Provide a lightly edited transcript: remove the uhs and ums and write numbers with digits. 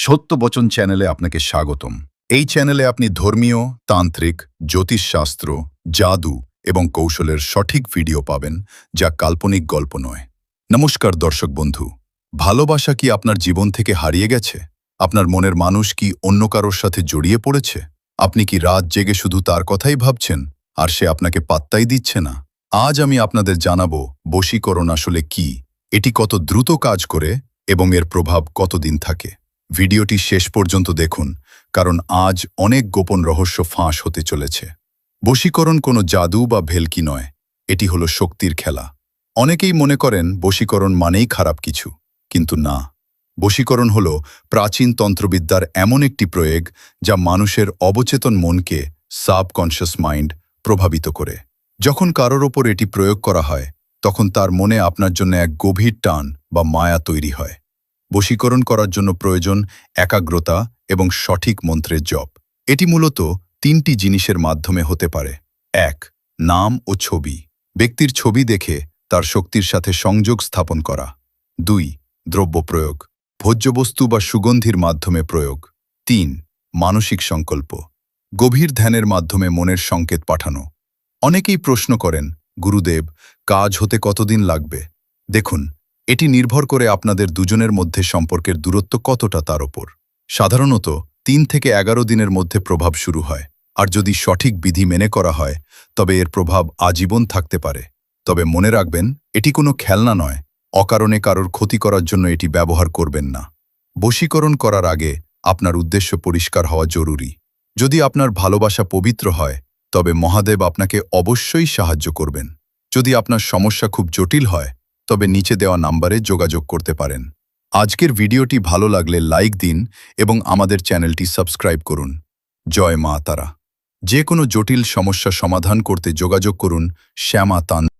সত্যবচন চ্যানেলে আপনাকে স্বাগতম। এই চ্যানেলে আপনি ধর্মীয়, তান্ত্রিক, জ্যোতিষশাস্ত্র, জাদু এবং কৌশলের সঠিক ভিডিও পাবেন, যা কাল্পনিক গল্প নয়। নমস্কার দর্শক বন্ধু। ভালোবাসা কি আপনার জীবন থেকে হারিয়ে গেছে? আপনার মনের মানুষ কি অন্য কারোর সাথে জড়িয়ে পড়েছে? আপনি কি রাত জেগে শুধু তার কথাই ভাবছেন, আর সে আপনাকে পাত্তাই দিচ্ছে না? আজ আমি আপনাদের জানাবো বশীকরণ আসলে কি, এটি কত দ্রুত কাজ করে এবং এর প্রভাব কতদিন থাকে। ভিডিওটি শেষ পর্যন্ত দেখুন, কারণ আজ অনেক গোপন রহস্য ফাঁস হতে চলেছে। বশীকরণ কোনো জাদু বা ভেলকি নয়, এটি হলো শক্তির খেলা। অনেকেই মনে করেন বশীকরণ মানেই খারাপ কিছু, কিন্তু না। বশীকরণ হলো প্রাচীন তন্ত্রবিদ্যার এমন একটি প্রয়োগ যা মানুষের অবচেতন মনকে, সাবকনশিয়াস মাইন্ড, প্রভাবিত করে। যখন কারোর ওপর এটি প্রয়োগ করা হয়, তখন তার মনে আপনার জন্য এক গভীর টান বা মায়া তৈরি হয়। বশীকরণ করার জন্য প্রয়োজন একাগ্রতা এবং সঠিক মন্ত্রের জপ। এটি মূলত তিনটি জিনিসের মাধ্যমে হতে পারে। ১. নাম ও ছবি। ব্যক্তির ছবি দেখে তার শক্তির সাথে সংযোগ স্থাপন করা। ২. দ্রব্য প্রয়োগ। ভোজ্যবস্তু বা সুগন্ধির মাধ্যমে প্রয়োগ। ৩. মানসিক সংকল্প। গভীর ধ্যানের মাধ্যমে মনের সংকেত পাঠানো। অনেকেই প্রশ্ন করেন, গুরুদেব, কাজ হতে কতদিন লাগবে? দেখুন, এটি নির্ভর করে আপনাদের দুজনের মধ্যে সম্পর্কের দূরত্ব কতটা তার ওপর। সাধারণত ৩ থেকে ১১ দিনের মধ্যে প্রভাব শুরু হয়, আর যদি সঠিক বিধি মেনে করা হয় তবে এর প্রভাব আজীবন থাকতে পারে। তবে মনে রাখবেন, এটি কোনো খেলনা নয়। অকারণে কারোর ক্ষতি করার জন্য এটি ব্যবহার করবেন না। বশীকরণ করার আগে আপনার উদ্দেশ্য পরিষ্কার হওয়া জরুরি। যদি আপনার ভালোবাসা পবিত্র হয়, তবে মহাদেব আপনাকে অবশ্যই সাহায্য করবেন। যদি আপনার সমস্যা খুব জটিল হয়, তবে নিচে দেওয়া নাম্বারে যোগাযোগ করতে পারেন। আজকের ভিডিওটি ভালো লাগলে লাইক দিন এবং আমাদের চ্যানেলটি সাবস্ক্রাইব করুন। জয় মা তারা। যে কোনো জটিল সমস্যা সমাধান করতে যোগাযোগ করুন শ্যামা তান্ত্রিক।